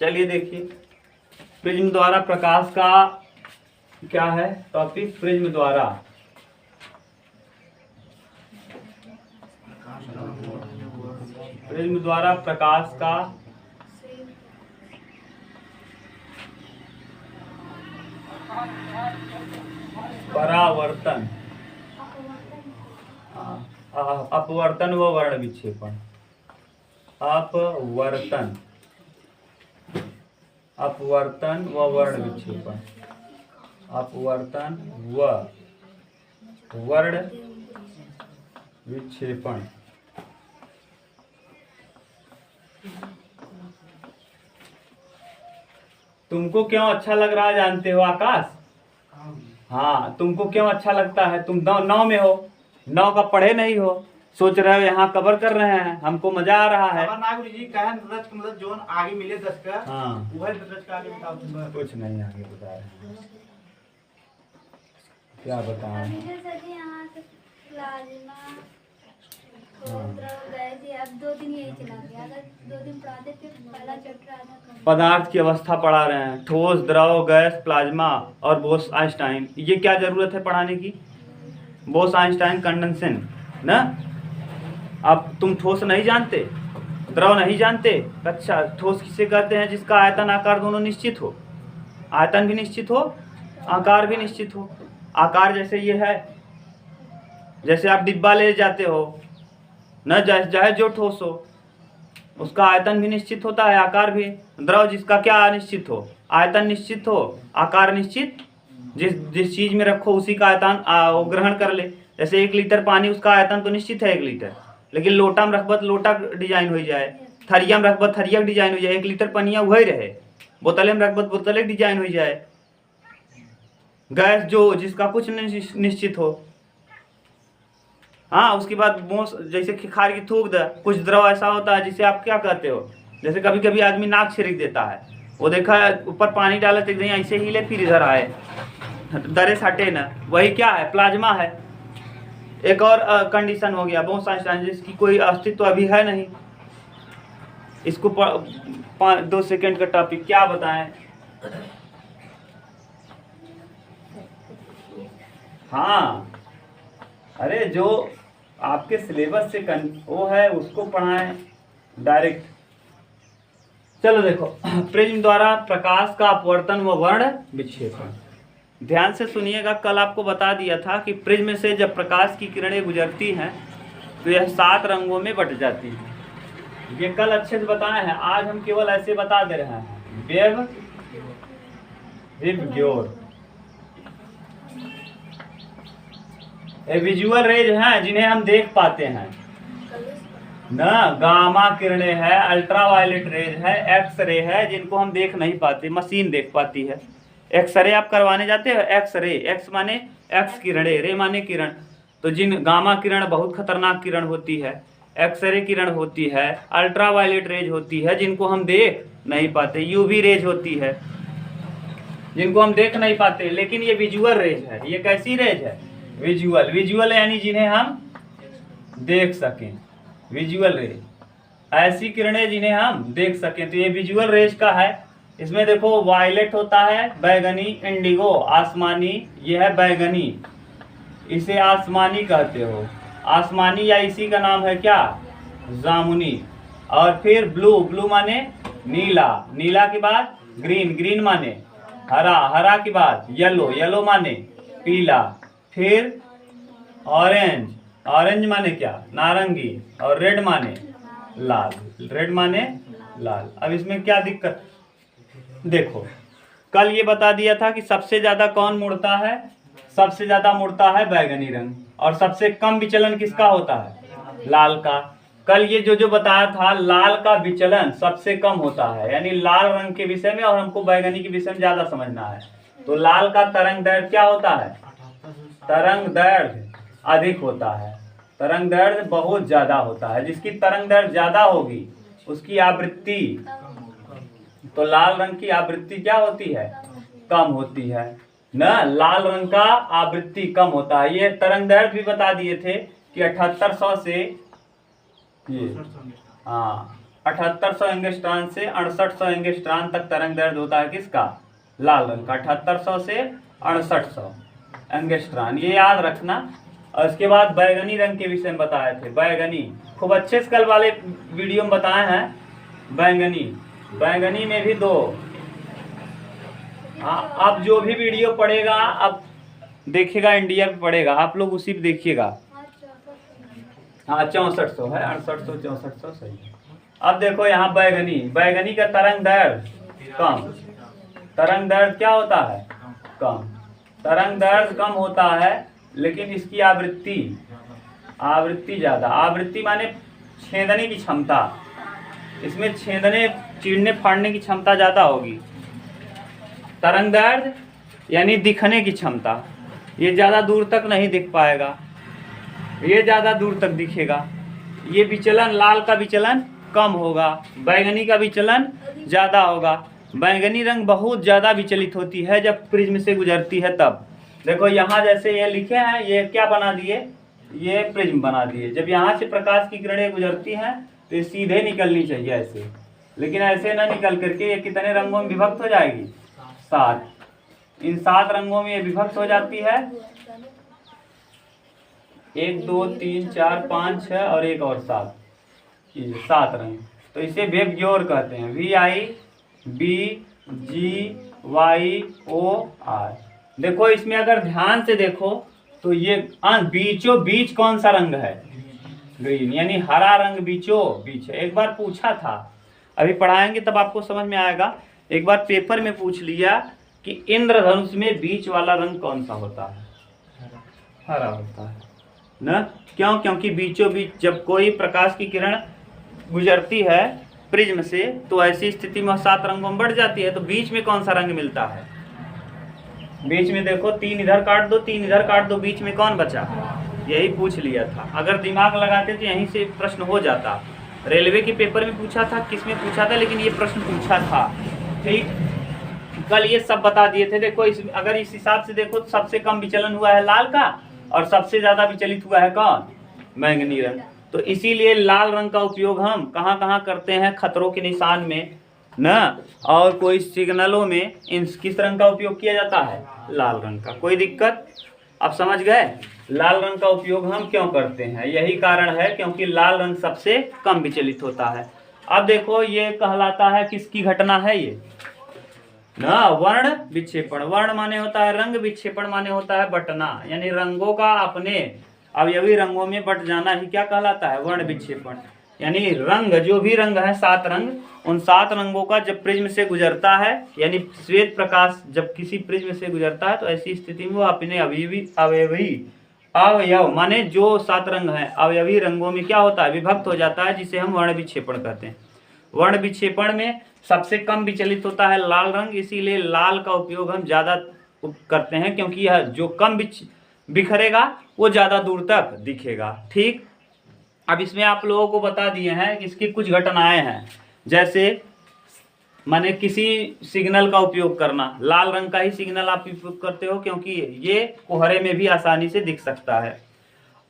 चलिए देखिए, प्रिज्म द्वारा प्रकाश का क्या है टॉपिक। प्रिज्म द्वारा प्रकाश का परावर्तन, अपवर्तन व वर्ण विक्षेपण। अपवर्तन व वर्ण विक्षेपण। अपवर्तन व वर्ण विक्षेपण। तुमको क्यों अच्छा लग रहा है जानते हो आकाश? हाँ, तुमको क्यों अच्छा लगता है? तुम 9 में हो, 9 का पढ़े नहीं हो, सोच रहे हो यहाँ कवर कर रहे हैं, हमको मजा आ रहा है। जी कहन रच का मतलब जोन आगे मिले 10 का। हाँ, वह रच का आगे बताओ तुम। कुछ नहीं आगे बता रहे हैं, क्या बताएं। पदार्थ की अवस्था पढ़ा रहे हैं, ठोस, द्रव, गैस, प्लाज्मा और बोस आइंस्टाइन। ये क्या जरूरत है पढ़ाने की? बोस आइंस्टाइन कंडेंसेशन ना। अब तुम ठोस नहीं जानते, द्रव नहीं जानते? अच्छा, ठोस किसे कहते हैं? जिसका आयतन आकार दोनों निश्चित हो, आयतन भी निश्चित हो, आकार भी निश्चित हो। आकार जैसे ये है, जैसे आप डिब्बा ले जाते हो न, चाहे जो ठोस हो उसका आयतन भी निश्चित होता है, आकार भी। द्रव जिसका क्या निश्चित हो, आयतन निश्चित हो, आकार निश्चित। जिस चीज में रखो उसी का आयतन वो ग्रहण कर ले। जैसे 1 लीटर पानी, उसका आयतन तो निश्चित है 1 लीटर, लेकिन लोटा में रखबत लोटा डिजाइन हो जाए, थरिया में रखबत थरिया डिजाइन हो जाए, 1 लीटर पनिया वही रहे। बोतले में रखबत बोतले डिजाइन हो जाए। गैस जो जिसका कुछ निश्चित हो। हाँ, उसके बाद मोस जैसे खार की थूक दे। कुछ द्रव ऐसा होता है जिसे आप क्या कहते हो? जैसे कभी कभी आदमी नाक छिड़क देता है, वो देखा है ऊपर पानी डाले तो ऐसे हिले फिर इधर आए, दरे हटे न, वही क्या है? प्लाज्मा है। एक और कंडीशन हो गया बोस आइंस्टाइन, जिसकी कोई अस्तित्व अभी है नहीं। इसको 2 सेकंड का टॉपिक क्या बताएं। हाँ, अरे जो आपके सिलेबस से वो है उसको पढ़ाएं डायरेक्ट। चलो देखो, प्रिज्म द्वारा प्रकाश का अपवर्तन व वर्ण विक्षेपण। ध्यान से सुनिएगा, कल आपको बता दिया था कि प्रिज्म से जब प्रकाश की किरणें गुजरती हैं तो यह 7 रंगों में बट जाती है। ये कल अच्छे से बताए हैं, आज हम केवल ऐसे बता दे रहे हैं। वेव, विबग्योर, ये विजुअल रेज हैं जिन्हें हम देख पाते हैं ना। गामा किरणें है, अल्ट्रावायलेट रेज है, एक्स रे है जिनको हम देख नहीं पाते, मशीन देख पाती है। एक्सरे आप करवाने जाते हो, एक्सरे, एक्स माने एक्स किरणें, रे माने किरण। तो जिन गामा किरण बहुत खतरनाक किरण होती है, एक्सरे किरण होती है, अल्ट्रावायलेट रेज होती है जिनको हम देख नहीं पाते, यूवी रेज होती है जिनको हम देख नहीं पाते, लेकिन ये विजुअल रेज है। ये कैसी रेज है? विजुअल। विजुअल यानी जिन्हें हम देख सकें, विजुअल रेज, ऐसी किरणें जिन्हें हम देख सकें, तो ये विजुअल रेज का है। इसमें देखो वायलेट होता है, बैगनी, इंडिगो आसमानी, ये है बैगनी, इसे आसमानी कहते हो, आसमानी, या इसी का नाम है क्या? जामुनी। और फिर ब्लू, ब्लू माने नीला, नीला के बाद ग्रीन, ग्रीन माने हरा, हरा के बाद येलो, येलो माने पीला, फिर ऑरेंज, ऑरेंज माने क्या? नारंगी, और रेड माने लाल, रेड माने लाल। अब इसमें क्या दिक्कत? देखो, कल ये बता दिया था कि सबसे ज्यादा कौन मुड़ता है? सबसे ज्यादा मुड़ता है बैगनी रंग, और सबसे कम विचलन किसका होता है? लाल का। कल ये जो बताया था, लाल का विचलन सबसे कम होता है, यानी लाल रंग के विषय में, और हमको बैगनी के विषय में ज्यादा समझना है। तो लाल का तरंग दैर्घ्य क्या होता है? तरंग दैर्घ्य अधिक होता है, तरंग दैर्घ्य बहुत ज्यादा होता है। जिसकी तरंग दैर्घ्य ज्यादा होगी उसकी आवृत्ति, तो लाल रंग की आवृत्ति क्या होती है? कम होती है न। लाल रंग का आवृत्ति कम होता है। ये तरंग दैर्घ्य भी बता दिए थे कि 7800 से, हाँ, 7800 एंगस्ट्रॉन से 6800 एंगस्ट्रॉन तक तरंग दैर्ध्य होता है किसका? लाल रंग का। 7800 से 6800 एंगस्ट्रॉन, ये याद रखना। और उसके बाद बैगनी रंग के विषय में बताए थे। बैगनी खूब अच्छे से कल वाले वीडियो में बताए हैं। बैगनी में भी दो। हाँ, अब जो भी वीडियो पड़ेगा अब देखेगा इंडिया पे पड़ेगा, आप लोग उसी पे देखिएगा। हाँ 6400 है, 6800 6400 सही है। अब देखो यहाँ बैगनी का तरंग दैर्ध्य कम। तरंग दैर्ध्य क्या होता है? कम। तरंग दैर्ध्य कम होता है लेकिन इसकी आवृत्ति ज्यादा। आवृत्ति माने छेदने की क्षमता, इसमें छेदने चीरने फाड़ने की क्षमता ज्यादा होगी। तरंग दैर्ध्य यानी दिखने की क्षमता, ये ज्यादा दूर तक नहीं दिख पाएगा, ये ज्यादा दूर तक दिखेगा। ये विचलन, लाल का विचलन कम होगा, बैगनी का विचलन ज्यादा होगा। बैगनी रंग बहुत ज्यादा विचलित होती है जब प्रिज्म से गुजरती है तब। देखो यहाँ जैसे ये लिखे हैं, ये क्या बना दिए? ये प्रिज्म बना दिए। जब यहाँ से प्रकाश की किरणें गुजरती हैं तो ये सीधे निकलनी चाहिए ऐसे, लेकिन ऐसे ना निकल करके ये कितने रंगों में विभक्त हो जाएगी? 7। इन 7 रंगों में ये विभक्त हो जाती है। 1 2 3 4 5 6 और एक और 7, 7 रंग। तो इसे वेबज्योर कहते हैं। VIBGYOR। देखो इसमें अगर ध्यान से देखो तो ये बीचों बीच कौन सा रंग है? ग्रीन, यानी हरा रंग बीचों बीच है। एक बार पूछा था, अभी पढ़ाएंगे तब आपको समझ में आएगा। एक बार पेपर में पूछ लिया कि इंद्रधनुष में बीच वाला रंग कौन सा होता है? हरा होता है ना। क्यों? क्योंकि बीचों बीच जब कोई प्रकाश की किरण गुजरती है प्रिज्म से तो ऐसी स्थिति में 7 रंगों में बढ़ जाती है। तो बीच में कौन सा रंग मिलता है? बीच में देखो 3 इधर काट दो, 3 इधर काट दो, बीच में कौन बचा? यही पूछ लिया था। अगर दिमाग लगाते तो यहीं से प्रश्न हो जाता। रेलवे के पेपर में पूछा था, किसमें पूछा था, लेकिन ये प्रश्न पूछा था। ठीक, कल ये सब बता दिए थे। देखो अगर इस हिसाब से देखो तो सबसे कम विचलन हुआ है लाल का और सबसे ज्यादा विचलित हुआ है कौन? बैंगनी रंग। तो इसीलिए लाल रंग का उपयोग हम कहाँ कहाँ करते हैं? खतरों के निशान में ना, और कोई सिग्नलों में किस रंग का उपयोग किया जाता है? लाल रंग का। कोई दिक्कत? आप समझ गए लाल रंग का उपयोग हम क्यों करते हैं? यही कारण है क्योंकि लाल रंग सबसे कम विचलित होता है। अब देखो ये कहलाता है किसकी घटना है? ये ना वर्ण विक्षेपण। वर्ण माने होता है रंग, विक्षेपण माने होता है बटना, यानी रंगों का अपने अवयवी रंगों में बट जाना ही क्या कहलाता है? वर्ण विक्षेपण। यानी रंग, जो भी रंग है 7 रंग, उन 7 रंगों का जब प्रिज्म से गुजरता है, यानी श्वेत प्रकाश जब किसी प्रिज्म से गुजरता है तो ऐसी स्थिति में वो अपने अवयव माने जो 7 रंग हैं अवयवी रंगों में क्या होता है? विभक्त हो जाता है, जिसे हम वर्ण विक्षेपण कहते हैं। वर्ण विक्षेपण में सबसे कम विचलित होता है लाल रंग, इसीलिए लाल का उपयोग हम ज्यादा करते हैं क्योंकि यह जो कम बिखरेगा वो ज्यादा दूर तक दिखेगा। ठीक, अब इसमें आप लोगों को बता दिए हैं कि इसकी कुछ घटनाएं हैं। जैसे माने किसी सिग्नल का उपयोग करना, लाल रंग का ही सिग्नल आप उपयोग करते हो क्योंकि ये कोहरे में भी आसानी से दिख सकता है।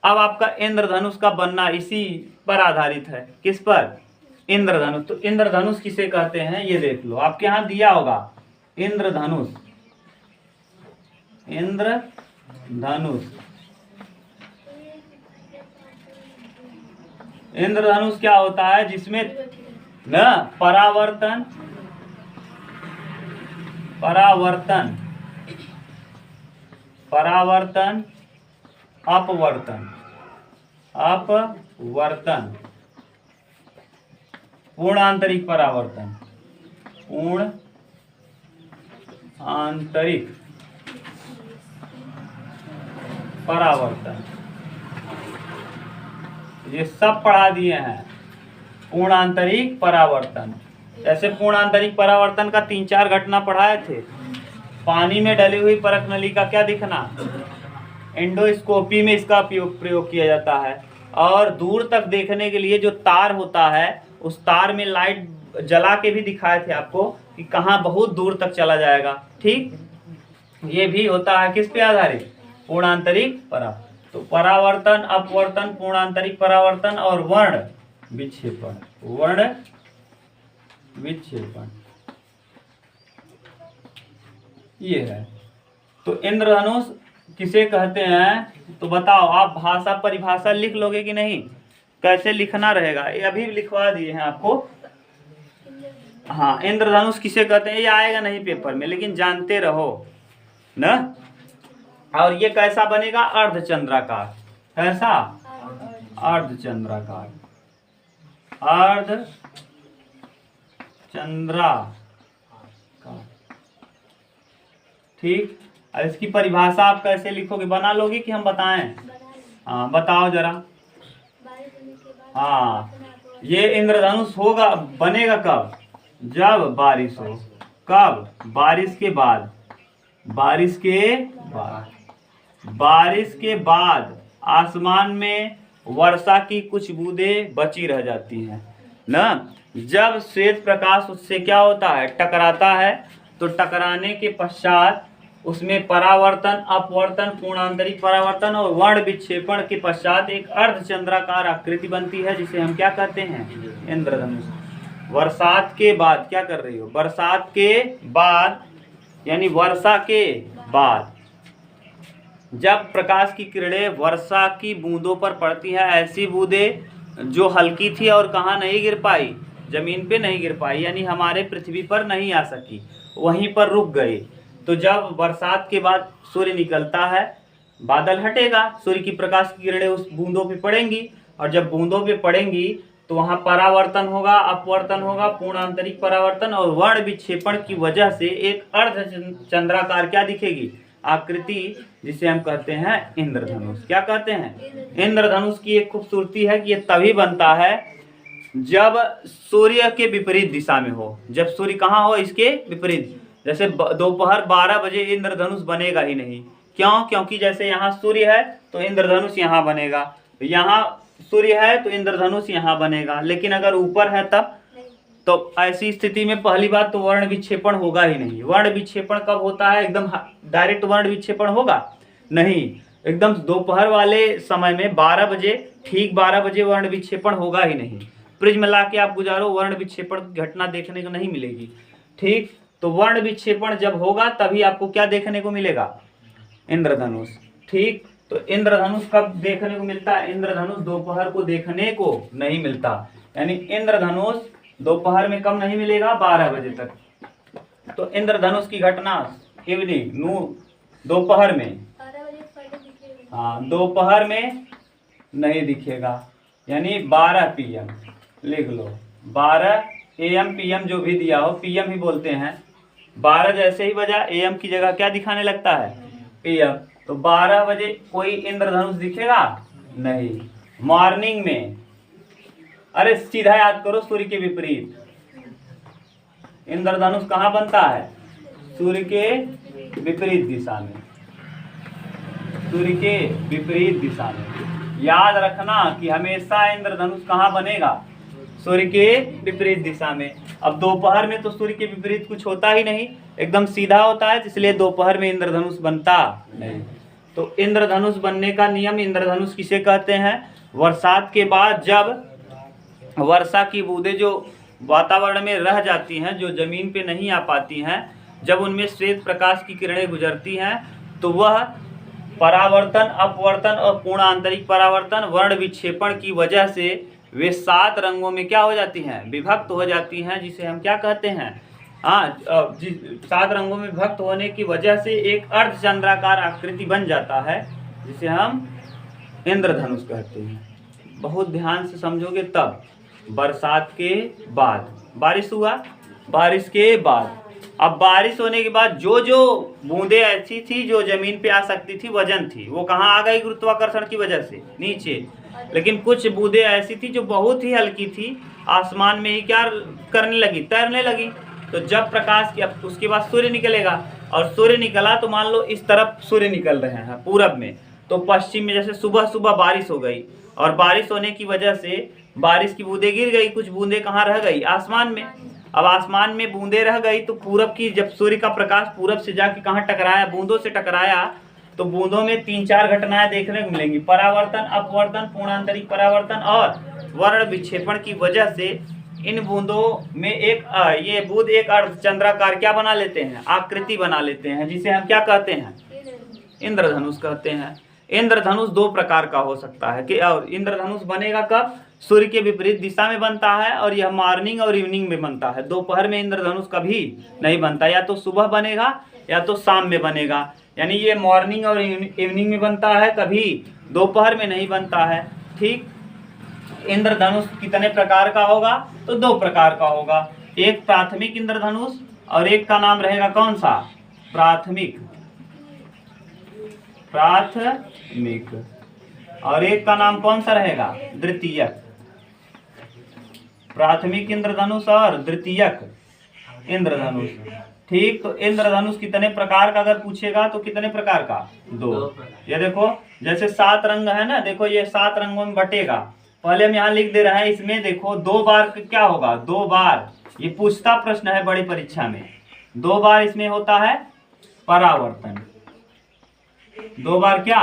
अब आपका इंद्रधनुष का बनना इसी पर आधारित है। किस पर? इंद्रधनुष। तो इंद्रधनुष किसे कहते हैं ये देख लो, आपके यहाँ दिया होगा इंद्रधनुष। इंद्रधनुष, इंद्रधनुष क्या होता है? जिसमें न परावर्तन अपवर्तन, पूर्ण आंतरिक परावर्तन, पूर्ण आंतरिक परावर्तन, ये सब पढ़ा दिए हैं। पूर्ण आंतरिक परावर्तन, ऐसे पूर्ण आंतरिक परावर्तन का 3-4 घटना पढ़ाए थे। पानी में डली हुई परख नली का क्या दिखना? एंडोस्कोपी में इसका प्रयोग किया जाता है। और दूर तक देखने के लिए जो तार होता है उस तार में लाइट जला के भी दिखाए थे आपको कि कहाँ बहुत दूर तक चला जाएगा। ठीक, ये भी होता है किस पे आधारित? पूर्ण आंतरिक परावर्तन। तो परावर्तन, अपवर्तन, पूर्ण आंतरिक परावर्तन और वर्ण विक्षेपण। वर्ण विक्षेपण ये है। तो इंद्रधनुष किसे कहते हैं तो बताओ, आप भाषा परिभाषा लिख लोगे कि नहीं? कैसे लिखना रहेगा ये अभी लिखवा दिए हैं आपको। हाँ, इंद्रधनुष किसे कहते हैं ये आएगा नहीं पेपर में, लेकिन जानते रहो ना। और ये कैसा बनेगा? अर्धचंद्राकार। कैसा? अर्धचंद्राकार। अर्धचंद्राकार, ठीक। और इसकी परिभाषा आप कैसे लिखोगे? बना लोगे कि हम बताएं? हाँ बताओ जरा। हाँ, ये इंद्रधनुष होगा, बनेगा कब? जब बारिश हो। कब? बारिश के बाद। बारिश के बाद। बारिश के बाद आसमान में वर्षा की कुछ बूंदें बची रह जाती हैं ना। जब श्वेत प्रकाश उससे क्या होता है? टकराता है। तो टकराने के पश्चात उसमें परावर्तन, अपवर्तन, पूर्णांतरिक परावर्तन और वर्ण विक्षेपण के पश्चात एक अर्धचंद्राकार आकृति बनती है, जिसे हम क्या कहते हैं? इंद्रधनुष। बरसात के बाद क्या कर रही हो? बरसात के बाद यानी वर्षा के बाद जब प्रकाश की किरणें वर्षा की बूंदों पर पड़ती है, ऐसी बूंदें जो हल्की थी और कहाँ नहीं गिर पाई? जमीन पे नहीं गिर पाई, यानी हमारे पृथ्वी पर नहीं आ सकी, वहीं पर रुक गई। तो जब बरसात के बाद सूर्य निकलता है, बादल हटेगा, सूर्य की प्रकाश की किरणें उस बूंदों पे पड़ेंगी, और जब बूंदों पे पड़ेंगी तो वहाँ परावर्तन होगा, अपवर्तन होगा, पूर्णांतरिक परावर्तन और वर्ण विक्षेपण की वजह से एक अर्धचंद्राकार क्या दिखेगी? आकृति, जिसे हम कहते हैं इंद्रधनुष। क्या कहते हैं? इंद्रधनुष की एक खूबसूरती है कि ये तभी बनता है जब सूर्य के विपरीत दिशा में हो। जब सूर्य कहाँ हो? इसके विपरीत। जैसे दोपहर 12 बजे इंद्रधनुष बनेगा ही नहीं। क्यों? क्योंकि जैसे यहाँ सूर्य है तो इंद्रधनुष यहाँ बनेगा, यहाँ सूर्य है तो इंद्रधनुष यहाँ बनेगा, लेकिन अगर ऊपर है तब तो ऐसी स्थिति में पहली बात तो वर्ण विक्षेपण होगा ही नहीं। वर्ण विक्षेपण कब होता है? एकदम डायरेक्ट वर्ण विक्षेपण होगा नहीं, एकदम दोपहर वाले समय में 12 बजे, ठीक 12 बजे वर्ण विक्षेपण होगा ही नहीं। प्रिज्म ला के आप गुजारो, वर्ण विक्षेपण घटना देखने को नहीं मिलेगी, ठीक। तो वर्ण विक्षेपण जब होगा तभी आपको क्या देखने को मिलेगा? इंद्रधनुष, ठीक। तो इंद्रधनुष कब देखने को मिलता है? इंद्रधनुष दोपहर को देखने को नहीं मिलता, यानी इंद्रधनुष दोपहर में कब नहीं मिलेगा? 12 बजे तक। तो इंद्रधनुष की घटना इवनिंग, दोपहर में, हाँ दोपहर में नहीं दिखेगा, यानी 12 PM लिख लो। 12 AM PM जो भी दिया हो, PM ही बोलते हैं। 12 जैसे ही बजा AM की जगह क्या दिखाने लगता है? PM। तो 12 बजे कोई इंद्रधनुष दिखेगा नहीं। मॉर्निंग में, अरे सीधा याद करो, सूर्य के विपरीत। इंद्रधनुष कहाँ बनता है? सूर्य के विपरीत दिशा में। सूर्य के विपरीत दिशा में। याद रखना कि हमेशा इंद्रधनुष कहाँ बनेगा? सूर्य के विपरीत दिशा में। अब दोपहर में तो सूर्य के विपरीत कुछ होता ही नहीं, एकदम सीधा होता है, इसलिए दोपहर में इंद्रधनुष बनता नहीं। तो इंद्रधनुष बनने का नियम, इंद्रधनुष किसे कहते हैं? बरसात के बाद जब वर्षा की बूंदें जो वातावरण में रह जाती हैं, जो जमीन पे नहीं आ पाती हैं, जब उनमें श्वेत प्रकाश की किरणें गुजरती हैं, तो वह परावर्तन, अपवर्तन और पूर्ण आंतरिक परावर्तन, वर्ण विक्षेपण की वजह से वे 7 रंगों में क्या हो जाती हैं? विभक्त हो जाती हैं, जिसे हम क्या कहते हैं? 7 रंगों में विभक्त होने की वजह से एक अर्धचंद्राकार आकृति बन जाता है, जिसे हम इंद्रधनुष कहते हैं। बहुत ध्यान से समझोगे तब। बरसात के बाद बारिश हुआ, बारिश के बाद, अब बारिश होने के बाद जो जो बूंदें ऐसी थी जो जमीन पे आ सकती थी, वजन थी, वो कहाँ आ गई? गुरुत्वाकर्षण की वजह से नीचे। लेकिन कुछ बूंदें ऐसी थी जो बहुत ही हल्की थी, आसमान में ही क्या करने लगी? तैरने लगी। तो जब प्रकाश की, अब उसके बाद सूर्य निकलेगा, और सूर्य निकला तो मान लो इस तरफ सूर्य निकल रहे हैं पूरब में, तो पश्चिम में जैसे सुबह सुबह बारिश हो गई, और बारिश होने की वजह से बारिश की बूंदें गिर गई, कुछ बूंदें कहाँ रह गई? आसमान में। अब आसमान में बूंदें रह गई तो पूरब की, जब सूर्य का प्रकाश पूरब से जाके कहाँ टकराया? बूंदों से टकराया, तो बूंदों में 3-4 घटनाएं देखने को मिलेंगी। परावर्तन, अपवर्तन, पूर्णांतरिक परावर्तन और वर्ण विक्षेपण की वजह से इन बूंदों में ये बूंद एक अर्धचंद्राकार क्या बना लेते हैं, आकृति बना लेते हैं, जिसे हम क्या कहते हैं, इंद्रधनुष कहते हैं। इंद्रधनुष दो प्रकार का हो सकता है कि, और इंद्रधनुष बनेगा कब, सूर्य के विपरीत दिशा में बनता है, और यह मॉर्निंग और इवनिंग में बनता है। दोपहर में इंद्रधनुष कभी नहीं बनता, या तो सुबह बनेगा या तो शाम में बनेगा, यानी ये मॉर्निंग और इवनिंग में बनता है, कभी दोपहर में नहीं बनता है। ठीक, इंद्रधनुष कितने प्रकार का होगा, तो दो प्रकार का होगा, एक प्राथमिक इंद्रधनुष और एक का नाम रहेगा कौन सा, प्राथमिक, और एक का नाम कौन सा रहेगा, द्वितीयक। प्राथमिक इंद्रधनुष और द्वितीयक इंद्रधनुष। ठीक, तो इंद्रधनुष कितने प्रकार का अगर पूछेगा तो कितने प्रकार का, दो। ये देखो जैसे 7 रंग है ना, देखो ये 7 रंगों में बटेगा। पहले हम यहाँ लिख दे रहे हैं, इसमें देखो 2 बार क्या होगा, 2 बार, ये पूछता प्रश्न है बड़ी परीक्षा में, 2 बार इसमें होता है परावर्तन, 2 बार क्या,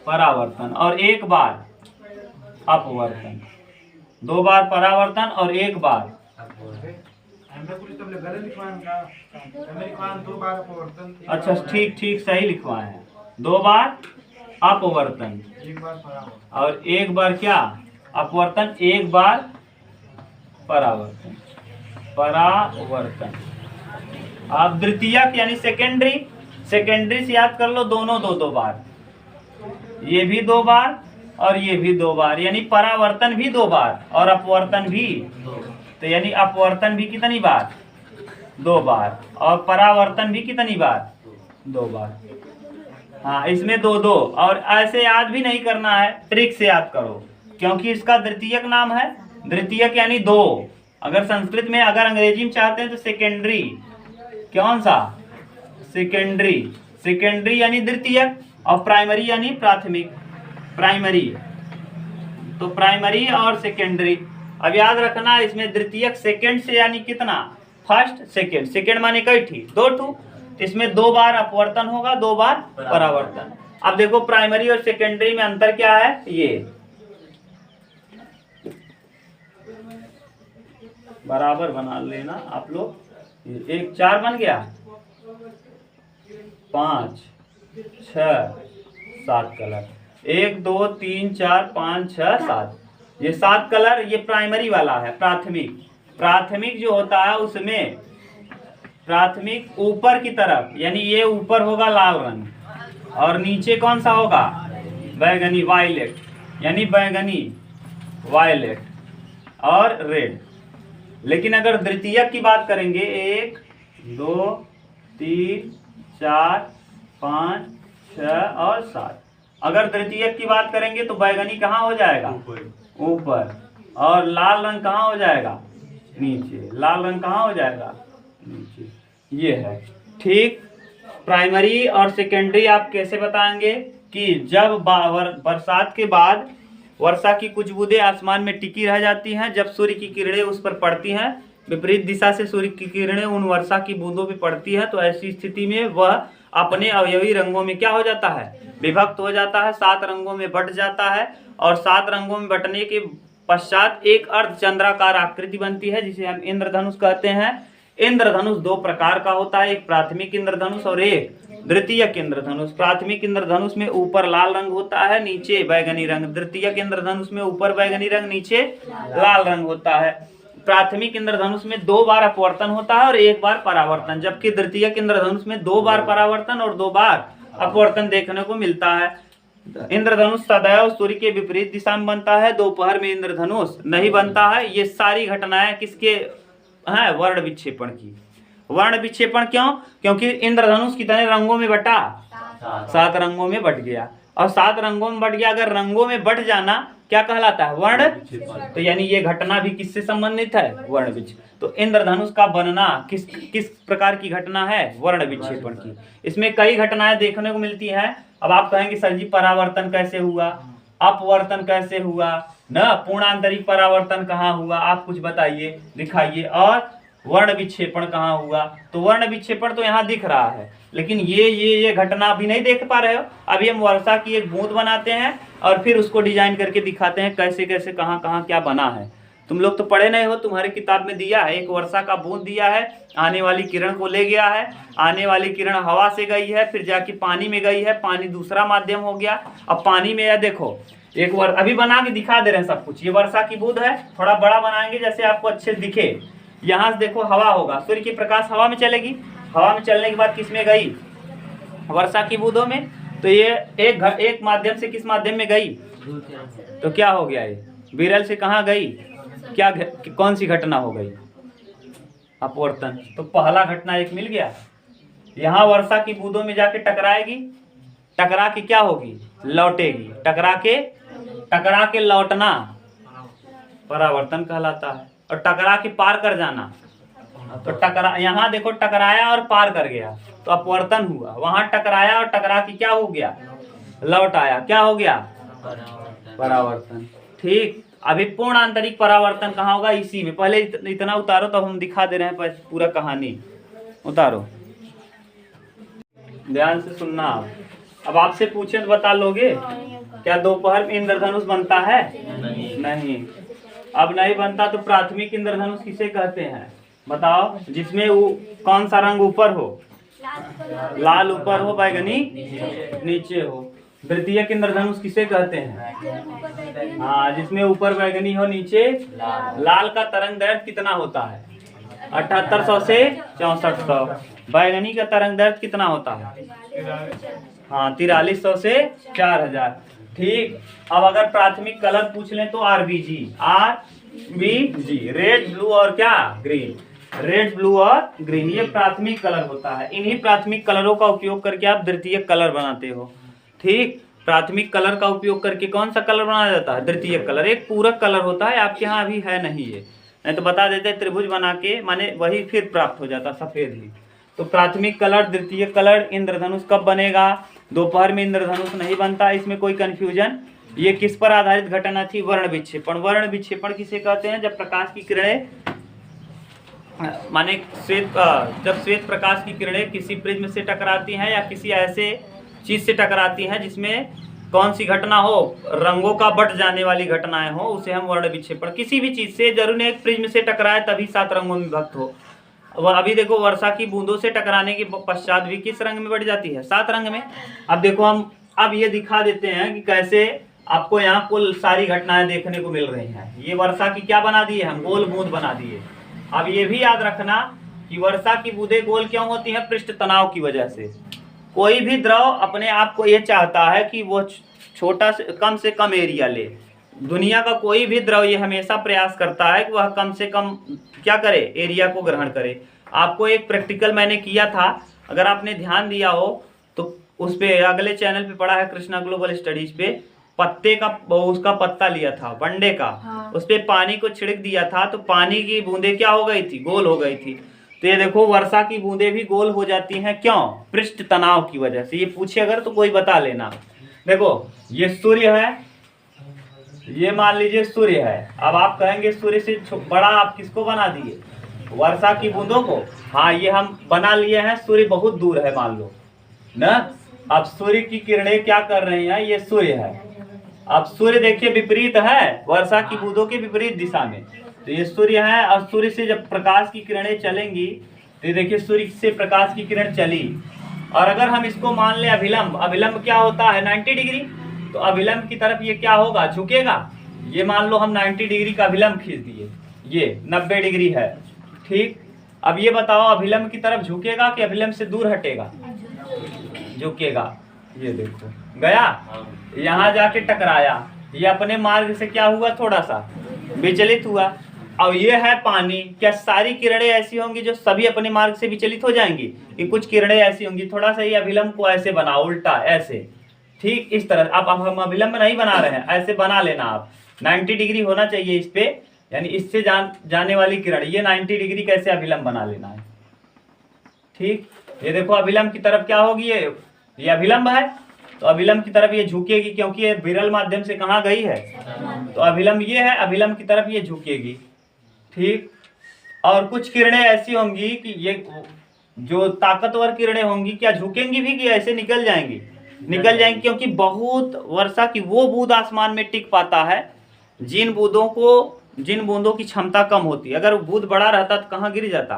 परावर्तन, और 1 बार अपवर्तन। 2 बार परावर्तन और 1 बार, अच्छा ठीक ठीक सही लिखवाए हैं, 2 बार अपवर्तन और 1 बार क्या, अपवर्तन, 1 बार परावर्तन, अब द्वितीयक यानी सेकेंडरी, सेकेंडरी से याद कर लो, दोनों 2-2 बार, ये भी 2 बार और ये भी 2 बार, यानी परावर्तन भी 2 बार और अपवर्तन भी, तो यानी अपवर्तन भी कितनी बार, 2 बार, और परावर्तन भी कितनी बार, 2 बार। हाँ, इसमें 2-2, और ऐसे याद भी नहीं करना है, ट्रिक से याद करो, क्योंकि इसका द्वितीयक नाम है, द्वितीयक यानी 2। अगर संस्कृत में, अगर अंग्रेजी में चाहते हैं तो सेकेंडरी, कौन सा, सेकेंडरी, सेकेंडरी यानी द्वितीयक, और प्राइमरी यानी प्राथमिक, प्राइमरी, तो प्राइमरी और सेकेंडरी। अब याद रखना, इसमें द्वितीयक सेकेंड से यानी कितना, फर्स्ट सेकेंड, सेकेंड माने कई थी, 2 ठू, इसमें 2 बार अपवर्तन होगा, 2 बार परावर्तन। अब देखो प्राइमरी और सेकेंडरी में अंतर क्या है, ये बराबर बना लेना आप लोग, 1 4 बन गया, 5 6 7 कलर, 1 2 3 4 5 6 7, ये 7 कलर, ये प्राइमरी वाला है। प्राथमिक, प्राथमिक जो होता है उसमें, प्राथमिक ऊपर की तरफ, यानी ये ऊपर होगा लाल रंग, और नीचे कौन सा होगा, बैगनी, वायलेट, यानी बैगनी, वायलेट और रेड। लेकिन अगर द्वितीयक की बात करेंगे, 1 2 3 4 5 6 और 7, अगर द्वितीयक की बात करेंगे तो बैगनी कहाँ हो जाएगा, ऊपर, और लाल रंग कहाँ हो जाएगा, नीचे, लाल रंग कहाँ हो जाएगा, नीचे, ये है। ठीक, प्राइमरी और सेकेंडरी आप कैसे बताएंगे कि जब बरसात के बाद वर्षा की कुछ बूंदें आसमान में टिकी रह जाती हैं, जब सूर्य की किरणें उस पर पड़ती हैं, विपरीत दिशा से सूर्य की किरणें उन वर्षा की बूंदों पर पड़ती है, तो ऐसी स्थिति में वह अपने अवयवी रंगों में क्या हो जाता है, विभक्त हो जाता है, 7 रंगों में बट जाता है, और 7 रंगों में बटने के पश्चात एक अर्धचंद्राकार आकृति बनती है, जिसे हम इंद्रधनुष कहते हैं। इंद्रधनुष 2 प्रकार का होता है, एक प्राथमिक इंद्रधनुष और एक द्वितीयक इंद्रधनुष। प्राथमिक इंद्रधनुष में ऊपर लाल रंग होता है, नीचे बैगनी रंग। द्वितीयक इंद्रधनुष में ऊपर बैगनी रंग, नीचे लाल रंग होता है। प्राथमिक इंद्रधनुष में 2 बार अपवर्तन होता है और 1 बार परावर्तन, जबकि द्वितीयक इंद्रधनुष में 2 बार परावर्तन और 2 बार अपवर्तन देखने को मिलता है। इंद्रधनुष सदैव सूर्य के विपरीत दिशा में बनता है, दोपहर में इंद्रधनुष नहीं बनता है। ये सारी घटनाएं किसके हैं, वर्ण विक्षेपण की। वर्ण विक्षेपण क्यों, क्योंकि इंद्रधनुष कितने रंगों में बटा, 7 रंगों में बट गया, और 7 रंगों में बट गया। अगर रंगों में बट जाना क्या कहलाता है, वर्ण। तो यानी ये घटना भी किससे संबंधित है, वर्ण विक्षेपण। तो इंद्रधनुष का बनना किस प्रकार की घटना है, वर्ण विक्षेपण की। इसमें कई घटनाएं देखने को मिलती हैं। अब आप कहेंगे सर जी परावर्तन कैसे हुआ, अपवर्तन कैसे हुआ ना, पूर्णांतरिक परावर्तन कहाँ हुआ, आप कुछ बताइए, दिखाइए, और वर्ण विक्षेपण कहाँ हुआ। तो वर्ण विक्षेपण तो यहाँ दिख रहा है, लेकिन ये घटना अभी नहीं देख पा रहे हो। अभी हम वर्षा की एक बूंद बनाते हैं और फिर उसको डिजाइन करके दिखाते हैं कैसे कैसे कहाँ कहाँ क्या बना है। तुम लोग तो पढ़े नहीं हो, तुम्हारी किताब में दिया है, एक वर्षा का बूंद दिया है, आने वाली किरण को ले गया है, आने वाली किरण हवा से गई है, फिर जाके पानी में गई है, पानी दूसरा माध्यम हो गया। अब पानी में यह देखो एक अभी बना के दिखा दे रहे हैं सब कुछ। ये वर्षा की बूंद है, थोड़ा बड़ा बनाएंगे जैसे आपको अच्छे दिखे। यहाँ से देखो हवा होगा, सूर्य की प्रकाश हवा में चलेगी, हवा में चलने के बाद किस में गई, वर्षा की बूंदों में। तो ये एक माध्यम से किस माध्यम में गई, तो क्या हो गया, ये विरल से कहाँ गई, क्या कौन सी घटना हो गई, अपवर्तन। तो पहला घटना एक मिल गया। यहाँ वर्षा की बूंदों में जाके टकराएगी, टकरा के क्या होगी, लौटेगी, टकरा के लौटना परावर्तन कहलाता है। और टकरा के पार कर जाना, तो टकरा, यहाँ देखो टकराया और पार कर गया तो अपवर्तन हुआ। वहां टकराया और टकरा के क्या हो गया, लौट आया, क्या हो गया, परावर्तन। ठीक, अभी पूर्ण आंतरिक परावर्तन कहाँ होगा, इसी में। पहले इतना उतारो तब हम दिखा दे रहे हैं पूरा कहानी। उतारो, ध्यान से सुनना। अब आपसे पूछे तो बता लोगे क्या दोपहर में इंद्रधनुष बनता है, नहीं। अब नहीं बनता तो प्राथमिक इंद्रधनुष किसे कहते हैं, बताओ। जिसमें वो कौन सा रंग ऊपर हो, लाल ऊपर हो, बैगनी नीचे हो। द्वितीयक इंद्रधनुष किसे कहते हैं, हाँ, जिसमें ऊपर बैगनी हो नीचे लाल। का तरंग दैर्घ्य कितना होता है, 7800 से 6400। बैगनी का तरंग दैर्घ्य कितना होता है, हाँ, 4300 से 4000। ठीक, अब अगर प्राथमिक कलर पूछ लें तो आरबीजी, रेड, ब्लू और क्या, ग्रीन। रेड, ब्लू और ग्रीन, ये प्राथमिक कलर होता है। इन्हीं प्राथमिक कलरों का उपयोग करके आप द्वितीयक कलर बनाते हो। ठीक, प्राथमिक कलर का उपयोग करके कौन सा कलर बनाया जाता है, द्वितीयक कलर। एक पूरक कलर होता है, आपके यहाँ अभी है नहीं ये, नहीं तो बता देते त्रिभुज बना के, माने वही फिर प्राप्त हो जाता सफेद ही। तो प्राथमिक कलर, द्वितीयक कलर, इंद्रधनुष कब बनेगा, दोपहर में इंद्रधनुष नहीं बनता, इसमें कोई कंफ्यूजन। ये किस पर आधारित घटना थी, वर्ण विक्षेपण। वर्ण विक्षेपण किसे कहते हैं, जब प्रकाश की किरणें, माने जब श्वेत प्रकाश की किरणें किसी प्रिज्म से टकराती हैं या किसी ऐसे चीज से टकराती हैं जिसमें कौन सी घटना हो, रंगों का बट जाने वाली घटनाएं हो, उसे हम वर्ण विक्षेपण। किसी भी चीज से, जरूर एक प्रिज्म से टकराए तभी 7 रंगों में विभक्त हो। अभी देखो वर्षा की बूंदों से टकराने के पश्चात भी किस रंग में बढ़ जाती है, 7 रंग में। अब देखो हम अब ये दिखा देते हैं कि कैसे आपको यहाँ कुल सारी घटनाएं देखने को मिल रही हैं। ये वर्षा की क्या बना दिए हम, गोल बूंद बना दिए। अब ये भी याद रखना कि वर्षा की बूंदें गोल क्यों होती हैं, पृष्ठ तनाव की वजह से। कोई भी द्रव अपने आप को ये चाहता है कि वो कम से कम एरिया ले। दुनिया का कोई भी द्रव ये हमेशा प्रयास करता है कि वह कम से कम क्या करे, एरिया को ग्रहण करे। आपको एक प्रैक्टिकल मैंने किया था, अगर आपने ध्यान दिया हो तो उस पे अगले चैनल पे पढ़ा है, कृष्णा ग्लोबल स्टडीज पे, पत्ते का, उसका पत्ता लिया था वनडे का, हाँ। उस पे पानी को छिड़क दिया था तो पानी की बूंदें क्या हो गई थी, गोल हो गई थी। तो ये देखो वर्षा की बूंदें भी गोल हो जाती हैं, क्यों, पृष्ठ तनाव की वजह से। ये पूछे अगर तो कोई बता लेना। देखो ये सूर्य है, ये मान लीजिए सूर्य है। अब आप कहेंगे सूर्य से बड़ा आप किसको बना दिए, वर्षा की बूंदों को। हाँ, ये हम बना लिए हैं, सूर्य बहुत दूर है मान लो ना। अब सूर्य की किरणें क्या कर रही हैं, ये सूर्य है। अब सूर्य देखिए विपरीत है, वर्षा की बूंदों के विपरीत दिशा में। तो ये सूर्य है, और सूर्य से जब प्रकाश की किरणें चलेंगी तो ये देखिए सूर्य से प्रकाश की किरण चली, और अगर हम इसको मान लें अभिलंब, अभिलंब क्या होता है 90 डिग्री, तो अभिलंब की तरफ ये क्या होगा, झुकेगा। ये मान लो हम 90 डिग्री का अभिलंब खींच दिए, ये 90 डिग्री है। ठीक, अब ये बताओ अभिलंब की तरफ झुकेगा कि अभिलंब से दूर हटेगा, झुकेगा। ये देखो गया, यहाँ जाके टकराया, ये अपने मार्ग से क्या हुआ, थोड़ा सा विचलित हुआ। अब ये है पानी, क्या सारी किरणें ऐसी होंगी जो सभी अपने मार्ग से विचलित हो जाएंगी, कि कुछ किरणें ऐसी होंगी, थोड़ा सा ये अभिलंब को ऐसे बनाओ, उल्टा ऐसे, ठीक इस तरह। अब हम अभिलंब नहीं बना रहे हैं, ऐसे बना लेना आप, 90 डिग्री होना चाहिए इस पे, यानी इससे जाने वाली किरण, ये 90 डिग्री कैसे अभिलंब बना लेना है। ठीक, ये देखो अभिलंब की तरफ क्या होगी, ये अभिलंब है, तो अभिलंब की तरफ ये झुकेगी, क्योंकि ये विरल माध्यम से कहाँ गई है, तो अभिलंब ये है, अभिलंब की तरफ ये झुकेगी। ठीक, और कुछ किरणें ऐसी होंगी कि ये जो ताकतवर किरणें होंगी, क्या झुकेंगी भी कि ऐसे निकल जाएंगी, निकल जाएंगी, क्योंकि बहुत वर्षा की वो बूंद आसमान में टिक पाता है जिन बूंदों को जिन बूंदों की क्षमता कम होती है। अगर बूंद बड़ा रहता तो कहाँ गिर जाता,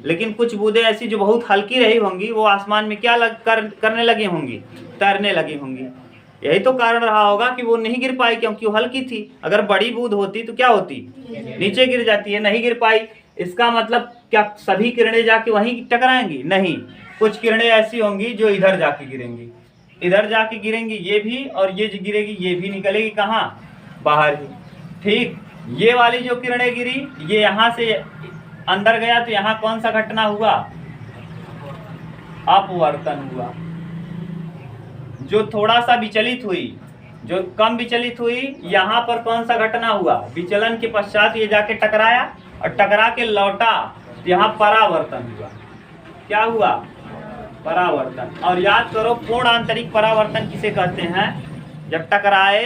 लेकिन कुछ बूंदें ऐसी जो बहुत हल्की रही होंगी वो आसमान में क्या करने लगी होंगी, तैरने लगी होंगी। यही तो कारण रहा होगा कि वो नहीं गिर पाई, क्योंकि वो हल्की थी। अगर बड़ी बूंद होती तो क्या होती, नीचे गिर जाती है, नहीं गिर पाई। इसका मतलब क्या सभी किरणें जाके वहीं टकराएंगी? नहीं, कुछ किरणें ऐसी होंगी जो इधर जाके गिरेंगी, इधर जाके गिरेंगी ये भी, और ये जो गिरेगी ये भी निकलेगी कहाँ, बाहर ही। ठीक, ये वाली जो किरणें गिरी ये यहाँ से अंदर गया तो यहाँ कौन सा घटना हुआ, अपवर्तन हुआ। जो थोड़ा सा विचलित हुई, जो कम विचलित हुई, यहाँ पर कौन सा घटना हुआ, विचलन के पश्चात ये जाके टकराया और टकरा के लौटा, यहाँ परावर्तन हुआ। क्या हुआ, परावर्तन। और याद करो पूर्ण आंतरिक परावर्तन किसे कहते हैं, जब टकराए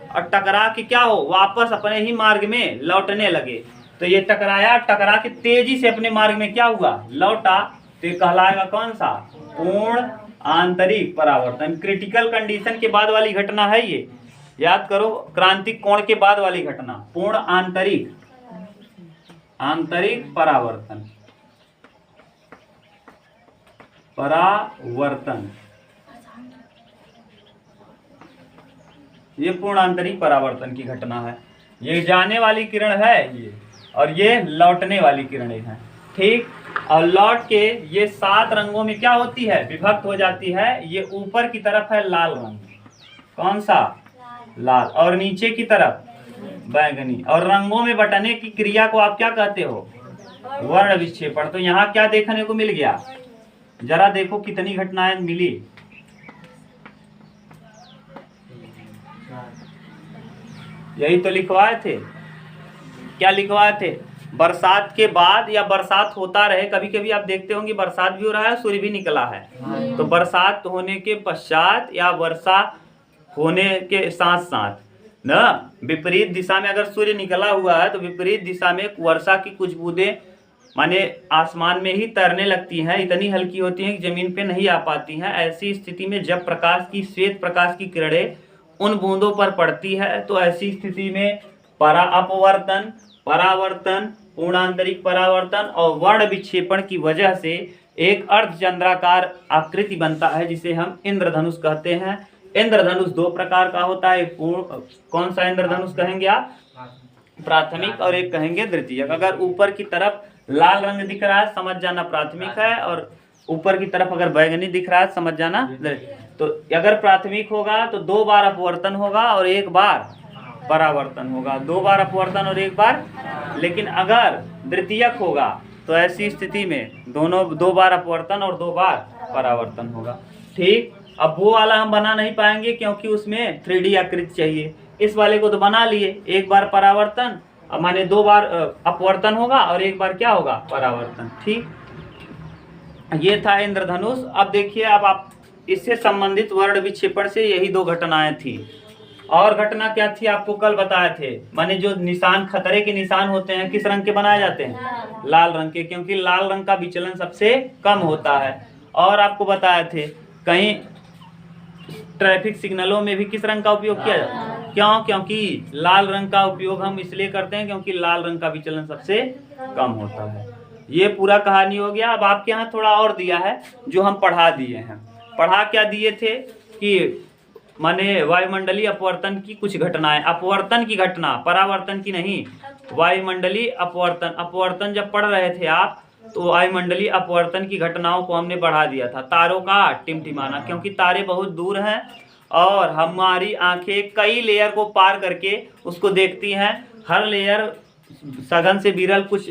और टकरा के क्या हो, वापस अपने ही मार्ग में लौटने लगे। तो ये टकराया, टकरा के तेजी से अपने मार्ग में क्या हुआ, लौटा, तो ये कहलाएगा कौन सा, पूर्ण आंतरिक परावर्तन। क्रिटिकल कंडीशन के बाद वाली घटना है ये, याद करो, क्रांतिक कोण के बाद वाली घटना, पूर्ण आंतरिक परावर्तन। ये पूर्ण आंतरिक परावर्तन की घटना है। ये जाने वाली किरण है ये, और ये लौटने वाली किरणें हैं। ठीक, और लौट के ये 7 रंगों में क्या होती है, विभक्त हो जाती है। ये ऊपर की तरफ है लाल रंग, कौन सा, लाल, और नीचे की तरफ बैंगनी। और रंगों में बटने की क्रिया को आप क्या कहते हो, वर्ण विक्षेपण। तो यहाँ क्या देखने को मिल गया, जरा देखो कितनी घटनाएं मिली। यही तो लिखवाए थे, क्या लिखवाए थे, बरसात के बाद या बरसात होता रहे, कभी कभी आप देखते होंगे बरसात भी हो रहा है, सूर्य भी निकला है। तो बरसात होने के पश्चात या वर्षा होने के साथ साथ न विपरीत दिशा में अगर सूर्य निकला हुआ है तो विपरीत दिशा में वर्षा की कुछ बूंदें माने आसमान में ही तैरने लगती हैं, इतनी हल्की होती हैं कि जमीन पे नहीं आ पाती हैं। ऐसी स्थिति में जब प्रकाश की, श्वेत प्रकाश की किरणें उन बूंदों पर पड़ती है तो ऐसी स्थिति में अपवर्तन, परावर्तन, पूर्णांतरिक परावर्तन और वर्ण विक्षेपण की वजह से एक अर्धचंद्राकार आकृति बनता है जिसे हम इंद्रधनुष कहते हैं। इंद्रधनुष 2 प्रकार का होता है। कौन सा इंद्रधनुष कहेंगे आप, प्राथमिक, और एक कहेंगे द्वितीयक। अगर ऊपर की तरफ लाल रंग दिख रहा है समझ जाना प्राथमिक है, और ऊपर की तरफ अगर बैंगनी दिख रहा है समझ जाना। तो अगर प्राथमिक होगा तो 2 बार अपवर्तन होगा और 1 बार परावर्तन होगा, 2 बार अपवर्तन और 1 बार। लेकिन अगर द्वितीयक होगा तो ऐसी स्थिति में दोनों 2 बार अपवर्तन और 2 बार परावर्तन होगा। ठीक, अब वो वाला हम बना नहीं पाएंगे क्योंकि उसमें 3D आकृति चाहिए। इस वाले को तो बना लिए, 1 बार परावर्तन, अब माने 2 बार अपवर्तन होगा और 1 बार क्या होगा, परावर्तन। ठीक, ये था इंद्रधनुष। अब देखिए, अब आप इससे संबंधित वर्ण विक्षेपण से यही 2 घटनाएं थी। और घटना क्या थी आपको कल बताए थे, माने जो निशान, खतरे के निशान होते हैं किस रंग के बनाए जाते हैं, लाल रंग के, क्योंकि लाल रंग का विचलन सबसे कम होता है। और आपको बताए थे कहीं ट्रैफिक सिग्नलों में भी किस रंग का उपयोग किया जाता है, क्यों, क्योंकि लाल रंग का उपयोग हम इसलिए करते हैं क्योंकि लाल रंग का विचलन सबसे कम होता है। ये पूरा कहानी हो गया। अब आपके यहाँ थोड़ा और दिया है जो हम पढ़ा दिए हैं। पढ़ा क्या दिए थे कि माने वायुमंडलीय अपवर्तन की कुछ घटनाएं, अपवर्तन की घटना, परावर्तन की नहीं, वायुमंडलीय अपवर्तन। अपवर्तन जब पढ़ रहे थे आप तो वायुमंडलीय अपवर्तन की घटनाओं को हमने बढ़ा दिया था। तारों का टिमटिमाना, क्योंकि तारे बहुत दूर हैं और हमारी आंखें कई लेयर को पार करके उसको देखती हैं। हर लेयर सघन से विरल, कुछ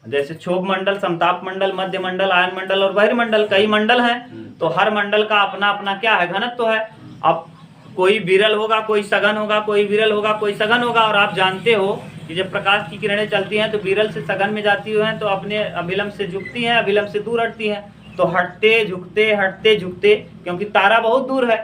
जैसे क्षोभ मंडल, समताप मंडल, मध्य मंडल, आयन मंडल और बहिर्मंडल, कई मंडल हैं। तो हर मंडल का अपना अपना क्या है, घनत्व है। अब कोई विरल होगा, कोई सघन होगा, कोई विरल होगा, कोई सघन होगा। और आप जानते हो कि जब प्रकाश की किरणें चलती हैं तो विरल से सघन में जाती हैं तो अपने अभिलंब से झुकती हैं, अभिलंब से दूर हटती हैं। तो हटते झुकते, हटते झुकते, क्योंकि तारा बहुत दूर है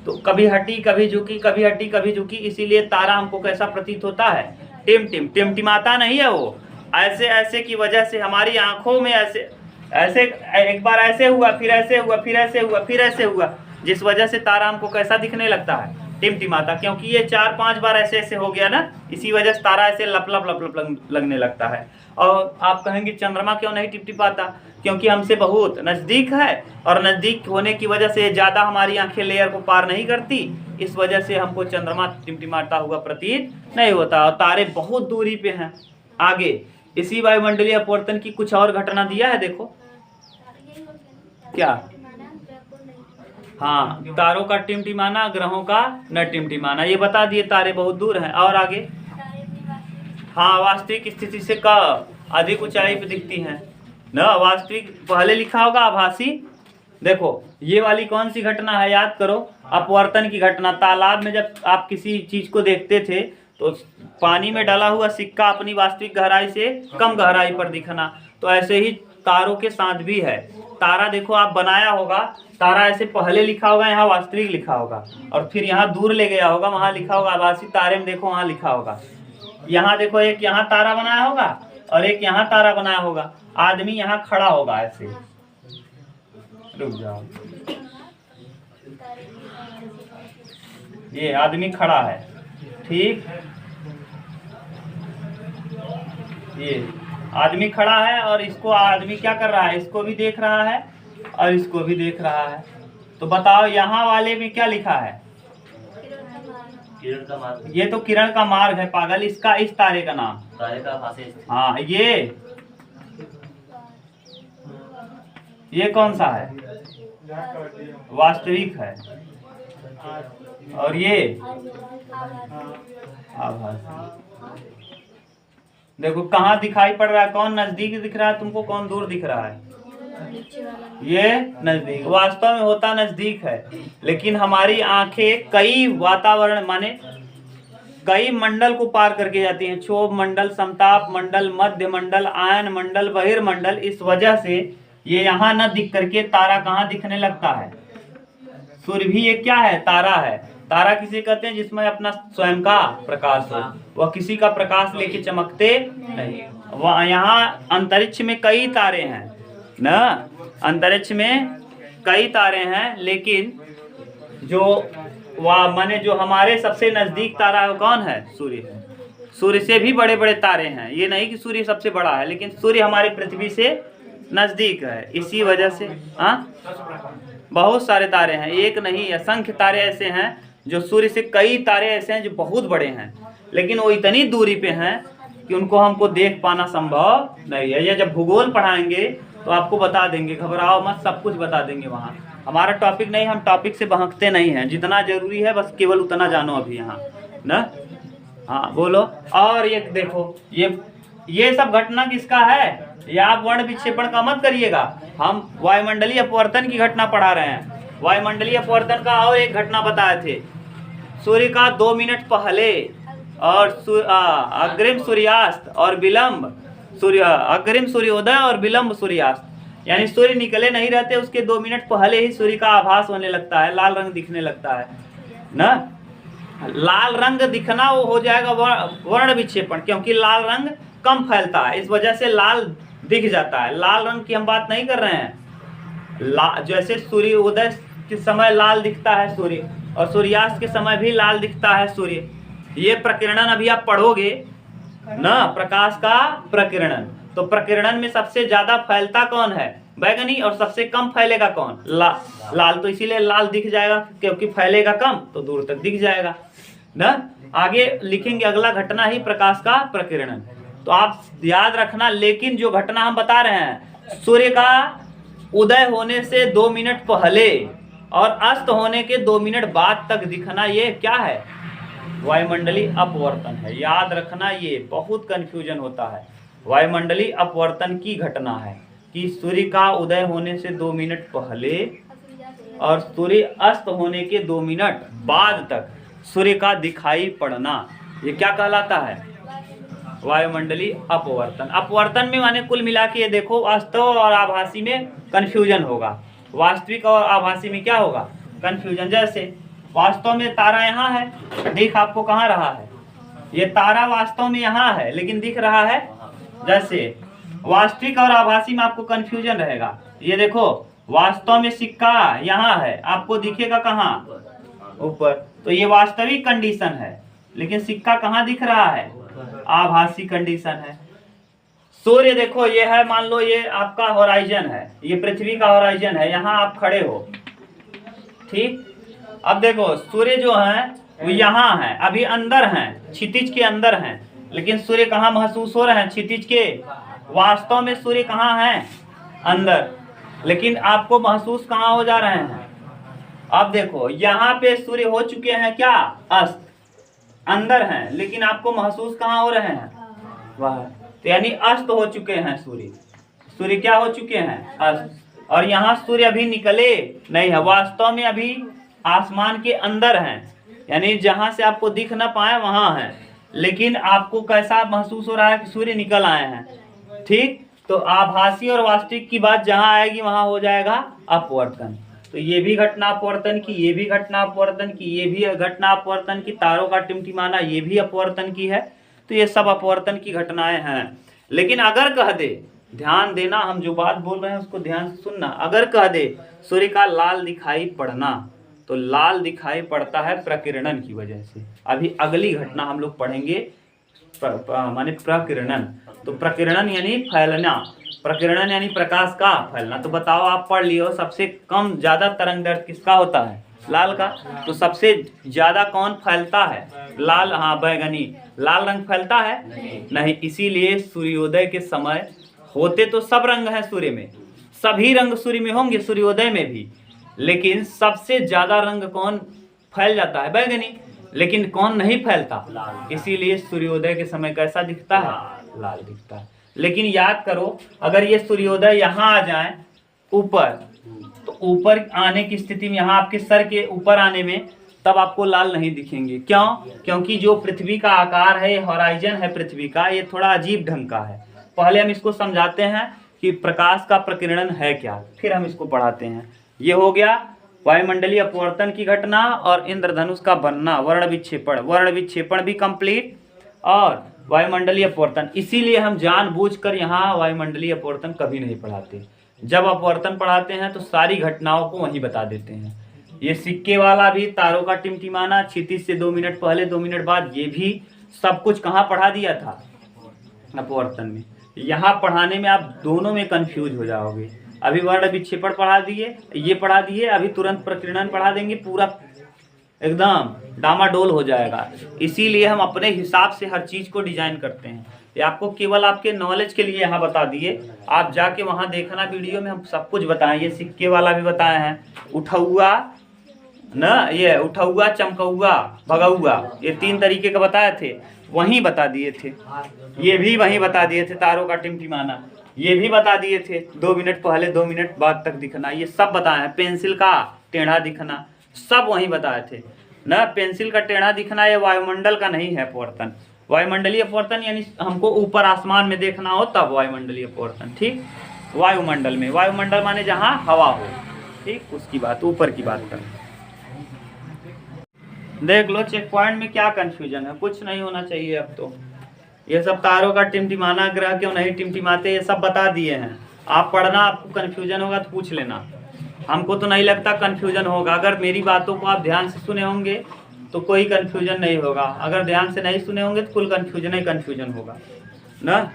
तो कभी हटी कभी झुकी, कभी हटी कभी झुकी। इसीलिए तारा हमको कैसा प्रतीत होता है, टिमटिमाता नहीं है वो। ऐसे ऐसे की वजह से हमारी आंखों में ऐसे ऐसे, एक बार ऐसे हुआ, फिर ऐसे हुआ, फिर ऐसे हुआ, फिर ऐसे हुआ, जिस वजह से तारा हमको कैसा दिखने लगता है, टिमटिमाता, क्योंकि ये 4-5 बार ऐसे ऐसे हो गया ना, इसी वजह से तारा ऐसे लप लप लप लप लगने लगता है। और आप कहेंगे चंद्रमा क्यों नहीं टिमटिमाता, क्योंकि हमसे बहुत नज़दीक है और नज़दीक होने की वजह से ज़्यादा हमारी आंखें लेयर को पार नहीं करती, इस वजह से हमको चंद्रमा टिमटिमाता हुआ प्रतीत नहीं होता। और तारे बहुत दूरी पे हैं। आगे इसी वायुमंडलीय अपवर्तन की कुछ और घटना दिया है, देखो क्या। हाँ, तारों का टिमटिमाना, ग्रहों का न टिमटिमाना, ये बता दिए तारे बहुत दूर हैं। और आगे, हाँ, वास्तविक स्थिति से अधिक ऊंचाई पे दिखती हैं न। वास्तविक पहले लिखा होगा आभासी। देखो ये वाली कौन सी घटना है, याद करो, अपवर्तन की घटना। तालाब में जब आप किसी चीज को देखते थे तो पानी में डाला हुआ सिक्का अपनी वास्तविक गहराई से कम गहराई पर दिखना, तो ऐसे ही तारों के साथ भी है। तारा देखो आप बनाया होगा, तारा ऐसे पहले लिखा होगा, यहाँ वास्तविक लिखा होगा, और फिर यहाँ दूर ले गया होगा, वहां लिखा होगा आभासी। तारे में देखो वहां लिखा होगा, यहाँ देखो एक यहाँ तारा बनाया होगा और एक यहाँ तारा बनाया होगा। आदमी यहाँ खड़ा होगा ऐसे, रुक जाओ, ये आदमी खड़ा है, ठीक, ये आदमी खड़ा है और इसको आदमी क्या कर रहा है, इसको भी देख रहा है और इसको भी देख रहा है। तो बताओ यहाँ वाले में क्या लिखा है, किरण का मार्ग। ये तो किरण का मार्ग है पागल, इसका इस तारे का नाम, तारे का आभासी। हाँ, ये कौन सा है, वास्तविक है, और ये आभासी। देखो कहाँ दिखाई पड़ रहा है, कौन नजदीक दिख रहा है तुमको, कौन दूर दिख रहा है, ये नजदीक। वास्तव में होता नजदीक है, लेकिन हमारी आंखें कई वातावरण माने कई मंडल को पार करके जाती हैं, क्षोभ मंडल, समताप मंडल, मध्य मंडल, आयन मंडल, बहिर्मंडल। इस वजह से ये यहाँ न दिख करके तारा कहाँ दिखने लगता है, सूर्य भी एक क्या है, तारा है। तारा किसे कहते हैं, जिसमें अपना स्वयं का प्रकाश हो, वह किसी का प्रकाश लेके चमकते नहीं। वह यहाँ अंतरिक्ष में कई तारे हैं न, अंतरिक्ष में कई तारे हैं, लेकिन जो माने जो हमारे सबसे नजदीक तारा है वो कौन है, सूर्य है। सूर्य से भी बड़े बड़े तारे हैं, ये नहीं कि सूर्य सबसे बड़ा है, लेकिन सूर्य हमारी पृथ्वी से नजदीक है। इसी वजह से बहुत सारे तारे हैं, एक नहीं, असंख्य तारे ऐसे हैं जो सूर्य से कई तारे ऐसे हैं जो बहुत बड़े हैं, लेकिन वो इतनी दूरी पे हैं कि उनको हमको देख पाना संभव नहीं है। ये जब भूगोल पढ़ाएंगे तो आपको बता देंगे, घबराओ मत, सब कुछ बता देंगे वहाँ। हमारा टॉपिक नहीं, हम टॉपिक से बहकते नहीं हैं, जितना जरूरी है बस केवल उतना जानो अभी यहाँ न। हाँ बोलो। और ये देखो, ये सब घटना किसका है, ये आप वर्ण विक्षेपण का मत करिएगा, हम वायुमंडलीय अपवर्तन की घटना पढ़ा रहे हैं। वायुमंडलीय अपवर्तन का और एक घटना बताए थे, सूर्य का 2 मिनट पहले और अग्रिम सूर्यास्त और विलंब अग्रिम सूर्योदय और विलंब सूर्यास्त, यानी सूर्य निकले नहीं रहते, उसके 2 मिनट पहले ही सूर्य का आभास होने लगता है, लाल रंग दिखने लगता है ना। लाल रंग दिखना वो हो जाएगा वर्ण विक्षेपण, क्योंकि लाल रंग कम फैलता है, इस वजह से लाल दिख जाता है। लाल रंग की हम बात नहीं कर रहे हैं, जैसे सूर्य उदय के समय लाल दिखता है सूर्य, और सूर्यास्त के समय भी लाल दिखता है सूर्य। ये प्रकीर्णन अभी आप पढ़ोगे ना, प्रकाश का प्रकीर्णन। तो प्रकीर्णन में सबसे ज्यादा फैलता कौन है, बैगनी, और सबसे कम फैलेगा कौन, लाल। तो इसीलिए लाल दिख जाएगा, क्योंकि फैलेगा कम तो दूर तक दिख जाएगा ना। आगे लिखेंगे अगला घटना ही प्रकाश का प्रकीर्णन, तो आप याद रखना। लेकिन जो घटना हम बता रहे हैं, सूर्य का उदय होने से 2 मिनट पहले और अस्त होने के 2 मिनट बाद तक दिखना, ये क्या है, वायुमंडलीय अपवर्तन है। याद रखना, ये बहुत कंफ्यूजन होता है। वायुमंडलीय अपवर्तन की घटना है कि सूर्य का उदय होने से 2 मिनट पहले और सूर्य अस्त होने के 2 मिनट बाद तक सूर्य का दिखाई पड़ना, ये क्या कहलाता है, वायुमंडलीय अपवर्तन। अपवर्तन में माने कुल मिला के ये देखो, वास्तव और आभासी में कंफ्यूजन होगा, वास्तविक और आभासी में क्या होगा, कंफ्यूजन। जैसे वास्तव में तारा यहाँ है, दिख आपको कहाँ रहा है, ये तारा वास्तव में यहाँ है लेकिन दिख रहा है, जैसे वास्तविक और आभासी में आपको कंफ्यूजन रहेगा। ये देखो वास्तव में सिक्का यहाँ है, आपको दिखेगा कहाँ, ऊपर। तो ये वास्तविक कंडीशन है, लेकिन सिक्का कहाँ दिख रहा है? आभासी कंडीशन है। सूर्य देखो ये है, मान लो ये आपका होराइजन है, ये पृथ्वी का होराइजन है, यहाँ आप खड़े हो, ठीक। अब देखो सूर्य जो है वो यहाँ है, अभी अंदर हैं, क्षितिज के अंदर हैं, लेकिन सूर्य कहाँ महसूस हो रहे हैं? क्षितिज के। वास्तव में सूर्य कहाँ है? अंदर, लेकिन आपको महसूस कहाँ हो जा रहे हैं? अब देखो यहाँ पे सूर्य हो चुके हैं क्या? अस्त, अंदर हैं, लेकिन आपको महसूस कहाँ हो रहे हैं? वह, तो यानी अस्त हो चुके हैं सूर्य। सूर्य क्या हो चुके हैं? अस्त। और यहाँ सूर्य अभी निकले नहीं है, वास्तव में अभी आसमान के अंदर हैं, यानी जहां से आपको दिख ना पाए वहां है, लेकिन आपको कैसा महसूस हो रहा है कि सूर्य निकल आए हैं, ठीक। तो आभासी और वास्तविक की बात जहां आएगी वहां हो जाएगा अपवर्तन। तो ये भी घटना अपवर्तन की, ये भी घटना अपवर्तन की, ये भी घटना अपवर्तन की, तारों का टिमटिमाना ये भी अपवर्तन की है। तो ये सब अपवर्तन की घटनाएं हैं। लेकिन अगर कह दे, ध्यान देना, हम जो बात बोल रहे हैं उसको ध्यान से सुनना, अगर कह दे सूर्य का लाल दिखाई पड़ना, तो लाल दिखाई पड़ता है प्रकिरणन की वजह से। अभी अगली घटना हम लोग पढ़ेंगे माने प्रकिरणन। तो प्रकिरणन यानी फैलना, प्रकिरणन यानी प्रकाश का फैलना। तो बताओ, आप पढ़ लियो, सबसे कम ज्यादा तरंग दैर्ध्य किसका होता है? लाल का। तो सबसे ज्यादा कौन फैलता है? लाल। हाँ, बैगनी। लाल रंग फैलता है? नहीं। इसीलिए सूर्योदय के समय होते तो सब रंग हैं सूर्य में, सभी रंग सूर्य में होंगे, सूर्योदय में भी, लेकिन सबसे ज्यादा रंग कौन फैल जाता है? बैगनी। लेकिन कौन नहीं फैलता? इसीलिए सूर्योदय के समय कैसा दिखता है? लाल दिखता है। लेकिन याद करो, अगर ये सूर्योदय यहाँ आ जाए ऊपर, तो ऊपर आने की स्थिति में, यहाँ आपके सर के ऊपर आने में, तब आपको लाल नहीं दिखेंगे। क्यों? क्योंकि जो पृथ्वी का आकार है, हॉराइजन है पृथ्वी का, ये थोड़ा अजीब ढंग का है। पहले हम इसको समझाते हैं कि प्रकाश का प्रकिरणन है क्या, फिर हम इसको पढ़ाते हैं। ये हो गया वायुमंडलीय अपवर्तन की घटना और इंद्रधनुष का बनना, वर्ण विक्षेपण। वर्ण विक्षेपण भी कंप्लीट और वायुमंडलीय अपवर्तन। इसीलिए हम जानबूझकर यहाँ वायुमंडलीय अपवर्तन कभी नहीं पढ़ाते। जब अपवर्तन पढ़ाते हैं तो सारी घटनाओं को वहीं बता देते हैं। ये सिक्के वाला भी, तारों का टिमटिमाना, क्षितिज से 2 मिनट पहले 2 मिनट बाद, ये भी सब कुछ कहाँ पढ़ा दिया था? अपवर्तन में। यहाँ पढ़ाने में आप दोनों में कंफ्यूज हो जाओगे। अभी वर्ण विक्षेपण पढ़ा दिए, ये पढ़ा दिए, अभी तुरंत प्रकीर्णन पढ़ा देंगे, पूरा एकदम डामाडोल हो जाएगा। इसीलिए हम अपने हिसाब से हर चीज को डिजाइन करते हैं। ये आपको केवल आपके नॉलेज के लिए यहाँ बता दिए, आप जाके वहाँ देखना वीडियो में, हम सब कुछ बताएं। ये सिक्के वाला भी बताए हैं, उठौआ न, ये उठौआ, चमकौआ, भगौआ, ये 3 तरीके का बताए थे, वहीं बता दिए थे। ये भी वहीं बता दिए थे, तारों का टिमटिमाना ये भी बता दिए थे, 2 मिनट पहले 2 मिनट बाद तक दिखना, ये सब बताए हैं। पेंसिल का टेढ़ा दिखना सब वहीं बताए थे न। पेंसिल का टेढ़ा दिखना ये वायुमंडल का नहीं है अपवर्तन। वायुमंडलीय अपवर्तन यानी हमको ऊपर आसमान में देखना हो तब वायुमंडलीय अपवर्तन, ठीक। वायुमंडल में, वायुमंडल माने जहाँ हवा हो, ठीक, उसकी बात, ऊपर की बात कर। देख लो चेक पॉइंट में क्या कंफ्यूजन है, कुछ नहीं होना चाहिए। अब तो ये सब तारों का टिमटिमाना, ग्रह क्यों नहीं टिमटिमाते, ये सब बता दिए हैं। आप पढ़ना, आपको कंफ्यूजन होगा तो पूछ लेना। हमको तो नहीं लगता कंफ्यूजन होगा। अगर मेरी बातों को आप ध्यान से सुने होंगे तो कोई कंफ्यूजन नहीं होगा, अगर ध्यान से नहीं सुने होंगे तो कुल कंफ्यूजन ही कंफ्यूजन होगा ना।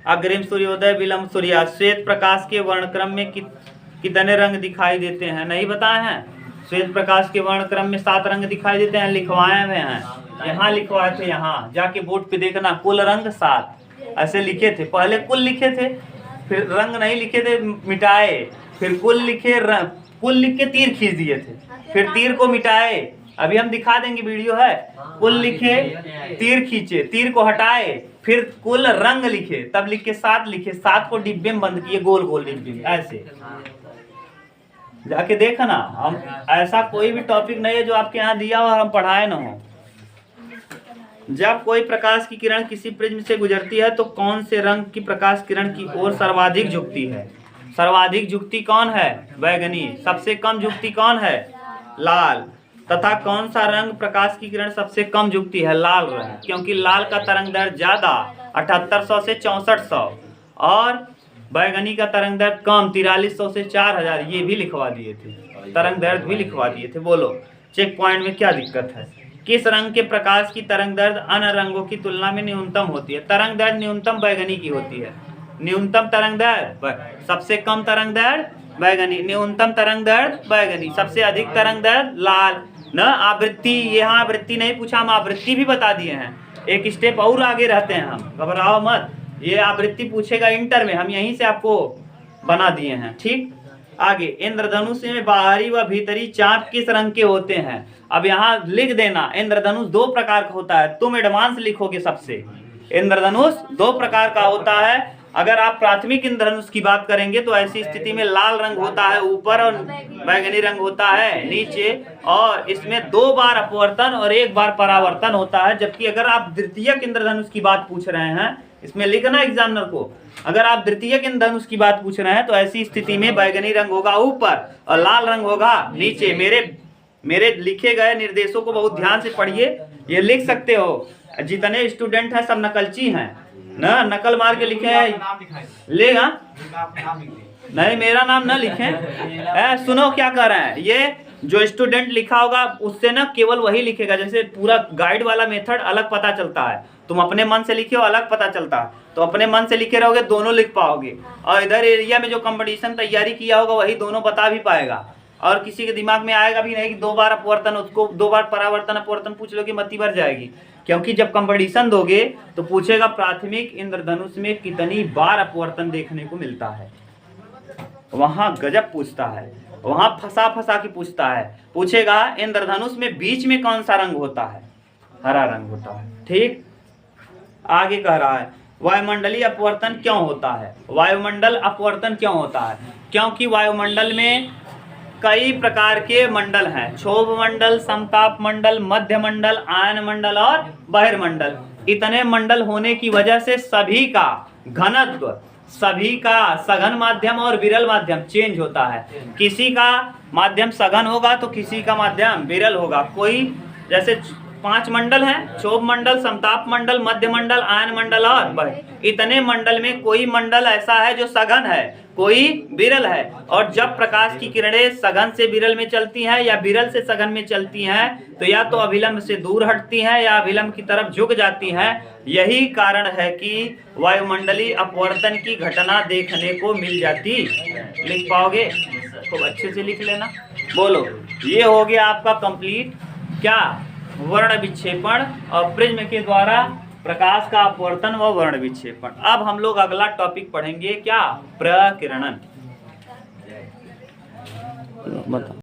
अग्रिम सूर्योदय, विलंब सूर्यास्त। श्वेत प्रकाश के वर्णक्रम में कितने रंग दिखाई देते हैं? नहीं बताए हैं। श्वेत प्रकाश के वर्णक्रम में 7 रंग दिखाई देते हैं, लिखवाए हुए हैं, यहाँ लिखवाए थे, यहाँ जाके बोर्ड पे देखना, कुल रंग 7 ऐसे लिखे थे। पहले कुल लिखे थे, फिर रंग नहीं लिखे थे, मिटाए, फिर कुल लिखे, कुल लिख के तीर खींच दिए थे, फिर तीर को मिटाए। अभी हम दिखा देंगे, वीडियो है। कुल लिखे, तीर खींचे, तीर को हटाए, फिर कुल रंग लिखे, तब लिख के 7 लिखे, 7 को डिब्बे में बंद किए, गोल गोल डिब्बे में, ऐसे जाके देखना। हम ऐसा कोई भी टॉपिक नहीं है जो आपके यहाँ दिया हो और हम पढ़ाए ना हो। जब कोई प्रकाश की किरण किसी प्रिज्म से गुजरती है तो कौन से रंग की प्रकाश किरण की ओर सर्वाधिक झुकती है? सर्वाधिक झुकती कौन है? बैगनी। सबसे कम झुकती कौन है? लाल। तथा कौन सा रंग प्रकाश की किरण सबसे कम झुकती है? लाल रंग, क्योंकि लाल का तरंग दैर्ध्य ज्यादा 7800 से 6400 और बैगनी का तरंग दैर्ध्य कम 4300 से 4000। ये भी लिखवा दिए थे, तरंग दैर्ध्य भी लिखवा दिए थे। बोलो चेक पॉइंट में क्या दिक्कत है? किस रंग के प्रकाश की तरंग दैर्ध्य अन्य रंगों की तुलना में न्यूनतम होती है? तरंग दैर्ध्य न्यूनतम बैगनी की होती है। न्यूनतम तरंग दैर्ध्य, सबसे कम तरंग दैर्ध्य बैगनी, न्यूनतम तरंग दैर्ध्य बैगनी, सबसे अधिक तरंग दैर्ध्य लाल। न आवृत्ति, यहाँ आवृत्ति नहीं पूछा, हम आवृत्ति भी बता दिए हैं। एक स्टेप और आगे रहते हैं हम, घबराओ मत। ये आवृत्ति पूछेगा इंटर में, हम यहीं से आपको बना दिए हैं। ठीक, आगे इंद्रधनुष में बाहरी व भीतरी चाप किस रंग के होते हैं? अब यहाँ लिख देना, इंद्रधनुष दो प्रकार का होता है, तुम एडवांस लिखोगे सबसे। इंद्रधनुष दो प्रकार का होता है। अगर आप प्राथमिक इंद्रधनुष की बात करेंगे तो ऐसी स्थिति में लाल रंग होता है ऊपर और बैगनी रंग होता है नीचे, और इसमें 2 बार अपवर्तन और 1 बार परावर्तन होता है। जबकि अगर आप द्वितीयक इंद्रधनुष की बात पूछ रहे हैं, इसमें लिखना एग्जामिनर को, अगर आप द्वितीयक इंद्रधनुष की बात पूछ रहे हैं तो ऐसी स्थिति में बैगनी रंग होगा ऊपर और लाल रंग होगा नीचे। मेरे लिखे गए निर्देशों को बहुत ध्यान से पढ़िए, ये लिख सकते हो। जितने स्टूडेंट हैं सब नकलची हैं ना, नकल मार के लिखे हैं लेगा नहीं, मेरा नाम ना लिखें। सुनो क्या कर रहे हैं, ये जो स्टूडेंट लिखा होगा उससे ना केवल वही लिखेगा। जैसे पूरा गाइड वाला मेथड अलग पता चलता है, तुम अपने मन से लिखे हो अलग पता चलता है, तो अपने मन से लिखे रहोगे दोनों लिख पाओगे, और इधर एरिया में जो कंपटीशन तैयारी किया होगा वही दोनों बता भी पाएगा। और किसी के दिमाग में आएगा भी नहीं कि 2 बार अपवर्तन, उसको 2 बार परावर्तन अपवर्तन पूछ लो कि मती भर जाएगी। क्योंकि जब कंपटीशन दोगे तो पूछेगा प्राथमिक इंद्रधनुष में कितनी बार अपवर्तन देखने को मिलता है, वहां गजब पूछता है, वहां फंसा के पूछता है। पूछेगा इंद्रधनुष में बीच में कौन सा रंग होता है? हरा रंग होता है। ठीक, आगे कह रहा है वायुमंडलीय अपवर्तन क्यों होता है? वायुमंडल अपवर्तन क्यों होता है? क्योंकि वायुमंडल में कई प्रकार के मंडल हैं, क्षोभ मंडल, समताप मंडल, मध्य मंडल, आयन मंडल और बहिर्मंडल। इतने मंडल होने की वजह से सभी का घनत्व, सभी का सघन माध्यम और विरल माध्यम चेंज होता है। किसी का माध्यम सघन होगा तो किसी का माध्यम विरल होगा। कोई जैसे 5 मंडल हैं, क्षोभ मंडल, समताप मंडल, मध्य मंडल, आयन मंडल और इतने मंडल में कोई मंडल ऐसा है जो सघन है, कोई विरल है। और जब प्रकाश की किरणें सघन से विरल में चलती हैं या विरल से सघन में चलती हैं तो या तो अभिलंब से दूर हटती हैं या अभिलंब की तरफ झुक जाती हैं। यही कारण है कि वायुमंडलीय अपवर्तन की घटना देखने को मिल जाती। लिख पाओगे? खूब अच्छे से लिख लेना। बोलो, ये हो गया आपका कंप्लीट क्या? वर्ण विक्षेपण और प्रिज्म के द्वारा प्रकाश का अपवर्तन व वर्ण विक्षेपण। अब हम लोग अगला टॉपिक पढ़ेंगे क्या? प्रकिरणन। बताओ।